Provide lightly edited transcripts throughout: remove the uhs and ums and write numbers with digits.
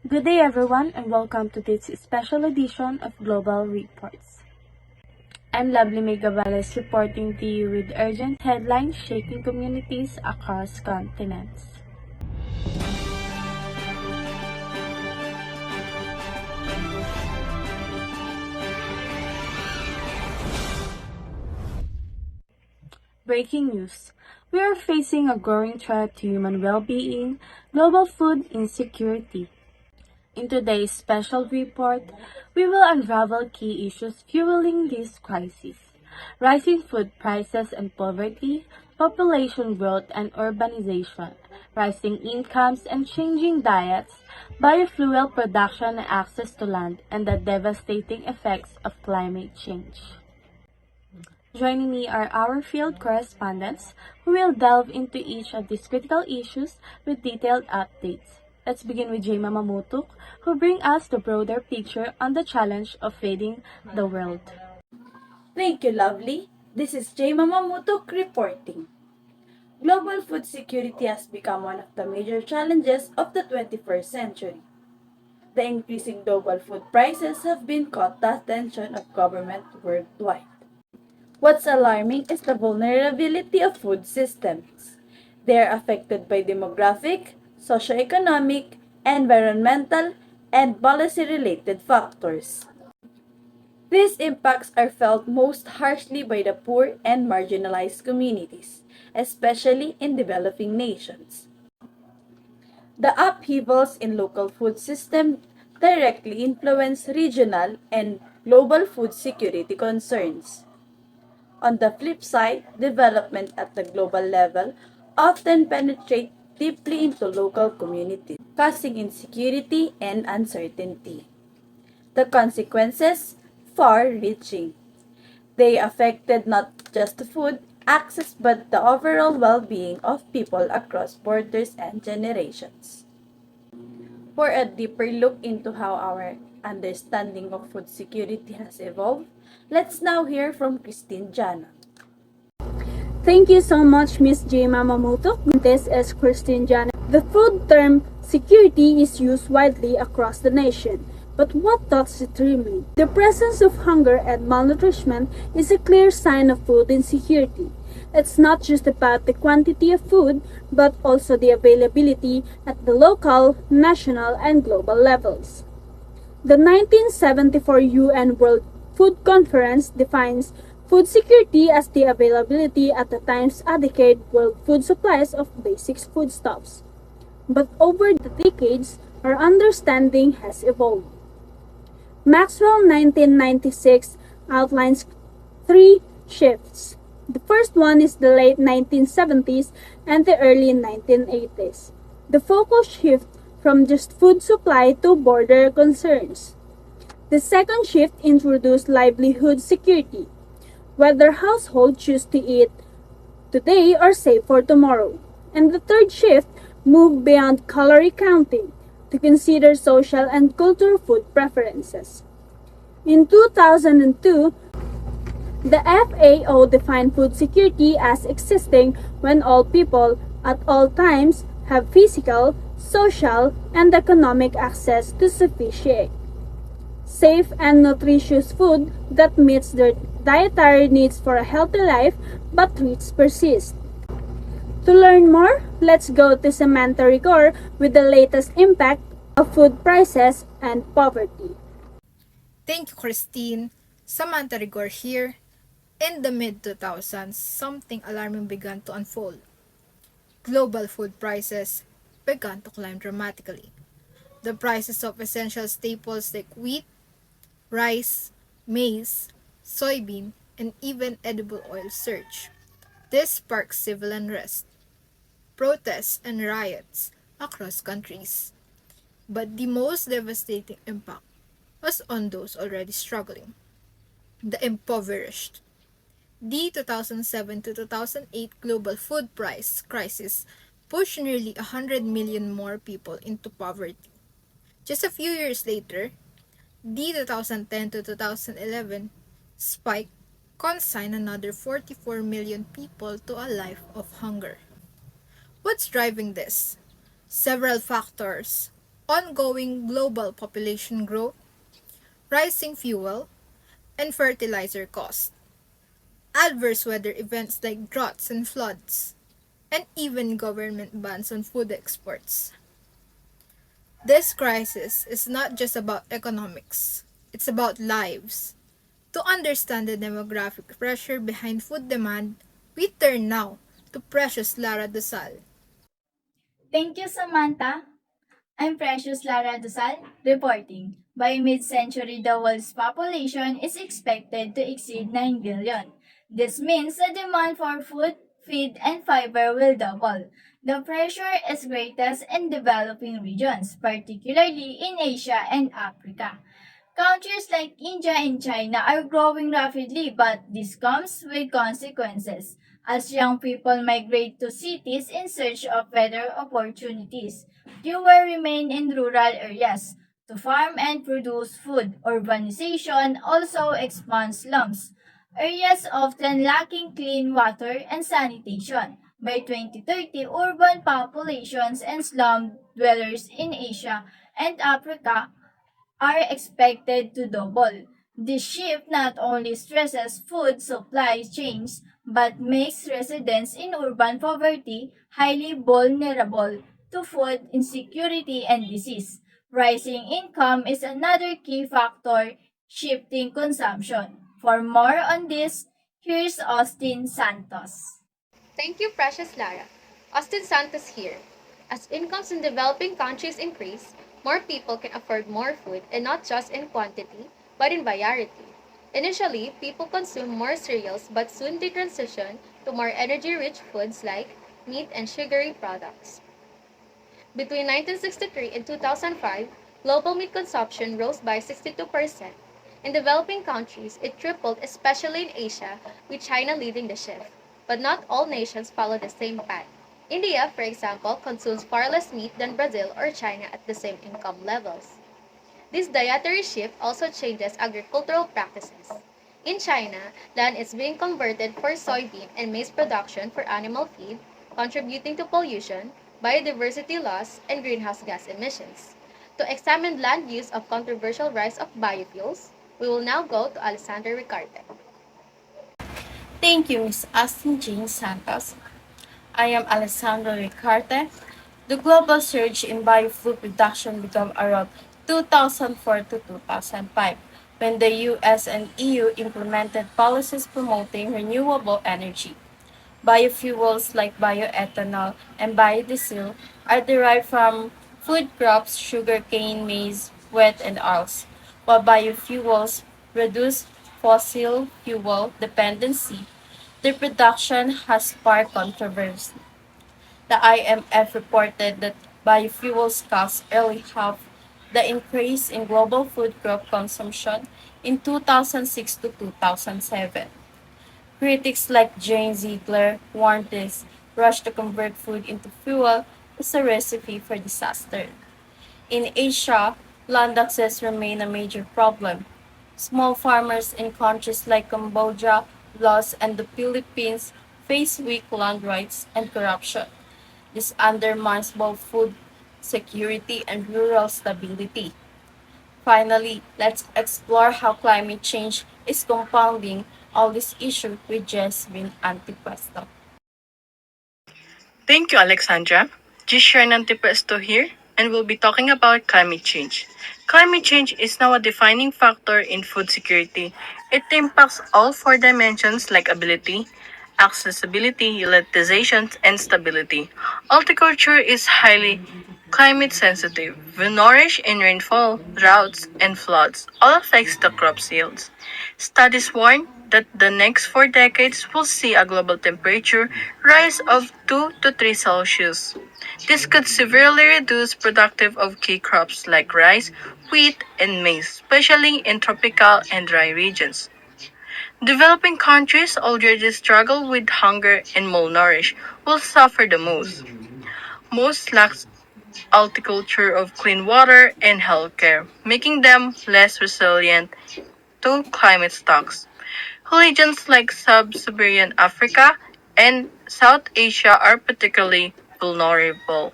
Good day everyone and welcome to this special edition of Global Reports. I'm Lovely May Gavales reporting to you with urgent headlines shaking communities across continents. Breaking news. We are facing a growing threat to human well-being, global food insecurity. In today's special report, we will unravel key issues fueling this crisis: rising food prices and poverty, population growth and urbanization, rising incomes and changing diets, biofuel production and access to land, and the devastating effects of climate change. Joining me are our field correspondents who will delve into each of these critical issues with detailed updates. Let's begin with Jay Mamamutuk, who bring us the broader picture on the challenge of feeding the world. Thank you, Lovely. This is Jay Mamamutuk reporting. Global food security has become one of the major challenges of the 21st century. The increasing global food prices have been caught the attention of governments worldwide. What's alarming is the vulnerability of food systems. They are affected by demographic, socioeconomic, environmental, and policy-related factors. These impacts are felt most harshly by the poor and marginalized communities, especially in developing nations. The upheavals in local food systems directly influence regional and global food security concerns. On the flip side, development at the global level often penetrate deeply into local communities, causing insecurity and uncertainty. The consequences far-reaching. They affected not just food access but the overall well-being of people across borders and generations. For a deeper look into how our understanding of food security has evolved, let's now hear from Christine Jana. Thank you so much, Ms. J. Mamamoto. This is Christine Janet. The food term security is used widely across the nation. But what does it really mean? The presence of hunger and malnutrition is a clear sign of food insecurity. It's not just about the quantity of food, but also the availability at the local, national, and global levels. The 1974 UN World Food Conference defines food security as the availability at the times adequate world food supplies of basic foodstuffs. But over the decades, our understanding has evolved. Maxwell 1996 outlines three shifts. The first one is the late 1970s and the early 1980s. The focus shift from just food supply to border concerns. The second shift introduced livelihood security, whether households choose to eat today or save for tomorrow. And the third shift moved beyond calorie counting to consider social and cultural food preferences. In 2002, the FAO defined food security as existing when all people at all times have physical, social, and economic access to sufficient, safe, and nutritious food that meets their dietary needs for a healthy life, but threats persist. To learn more, let's go to Samantha Rigor with the latest impact of food prices and poverty. Thank you, Christine. Samantha Rigor here. In the mid-2000s, something alarming began to unfold. Global food prices began to climb dramatically. The prices of essential staples like wheat, rice, maize, soybean, and even edible oil surged. This sparked civil unrest, protests, and riots across countries. But the most devastating impact was on those already struggling, the impoverished. The 2007 to 2008 global food price crisis pushed nearly 100 million more people into poverty. Just a few years later, the 2010 to 2011 spike consigned another 44 million people to a life of hunger. What's driving this? Several factors, ongoing global population growth, rising fuel and fertilizer costs, adverse weather events like droughts and floods, and even government bans on food exports. This crisis is not just about economics, it's about lives. To understand the demographic pressure behind food demand, we turn now to Precious Lara Dosal. Thank you, Samantha. I'm Precious Lara Dosal, reporting. By mid-century, the world's population is expected to exceed 9 billion. This means the demand for food, feed, and fiber will double. The pressure is greatest in developing regions, particularly in Asia and Africa. Countries like India and China are growing rapidly, but this comes with consequences. As young people migrate to cities in search of better opportunities, fewer remain in rural areas to farm and produce food. Urbanization also expands slums, areas often lacking clean water and sanitation. By 2030, urban populations and slum dwellers in Asia and Africa are expected to double. This shift not only stresses food supply chains but makes residents in urban poverty highly vulnerable to food insecurity and disease. Rising income is another key factor shifting consumption. For more on this, here's Austin Santos. Thank you, Precious Lara. Austin Santos here. As incomes in developing countries increase, more people can afford more food, and not just in quantity, but in variety. Initially, people consume more cereals, but soon they transition to more energy-rich foods like meat and sugary products. Between 1963 and 2005, global meat consumption rose by 62%. In developing countries, it tripled, especially in Asia, with China leading the shift. But not all nations follow the same path. India, for example, consumes far less meat than Brazil or China at the same income levels. This dietary shift also changes agricultural practices. In China, land is being converted for soybean and maize production for animal feed, contributing to pollution, biodiversity loss, and greenhouse gas emissions. To examine land use of controversial rise of biofuels, we will now go to Alessandra Ricarte. Thank you, Ms. Austin Jean Santos. I am Alessandro Ricarte. The global surge in biofuel production began around 2004 to 2005 when the US and EU implemented policies promoting renewable energy. Biofuels like bioethanol and biodiesel are derived from food crops, sugarcane, maize, wheat, and oils, while biofuels reduce fossil fuel dependency. Their production has sparked controversy. The IMF reported that biofuels caused early half the increase in global food crop consumption in 2006 to 2007. Critics like Jane Ziegler warned this rush to convert food into fuel is a recipe for disaster. In Asia, land access remains a major problem. Small farmers in countries like Cambodia, Laos, and the Philippines face weak land rights and corruption. This undermines both food security and rural stability. Finally, let's explore how climate change is compounding all these issues with Jasmine Antipuesto. Thank you, Alexandra. Gishan Antipresto here, and we'll be talking about climate change. Climate change is now a defining factor in food security. It impacts all four dimensions like ability, accessibility, utilization, and stability. Horticulture is highly climate sensitive. We nourish in rainfall, droughts, and floods all affects the crop yields. Studies warn that the next 4 decades will see a global temperature rise of 2 to 3 Celsius. This could severely reduce productive of key crops like rice, wheat, and maize, especially in tropical and dry regions. Developing countries already struggle with hunger and malnourished will suffer the most. Most lack horticulture of clean water and healthcare, making them less resilient to climate shocks. Regions like sub-Saharan Africa and South Asia are particularly vulnerable.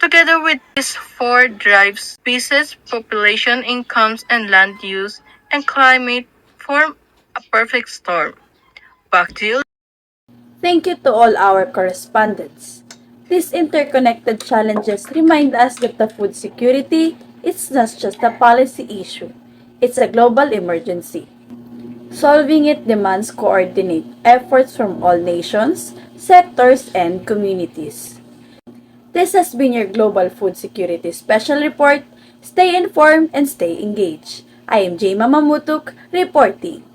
Together with these four drives, species, population, incomes, and land use, and climate form a perfect storm. Back to you. Thank you to all our correspondents. These interconnected challenges remind us that the food security is not just a policy issue, it's a global emergency. Solving it demands coordinate efforts from all nations, sectors, and communities. This has been your Global Food Security Special Report. Stay informed and stay engaged. I am Jay Mamamutuk reporting.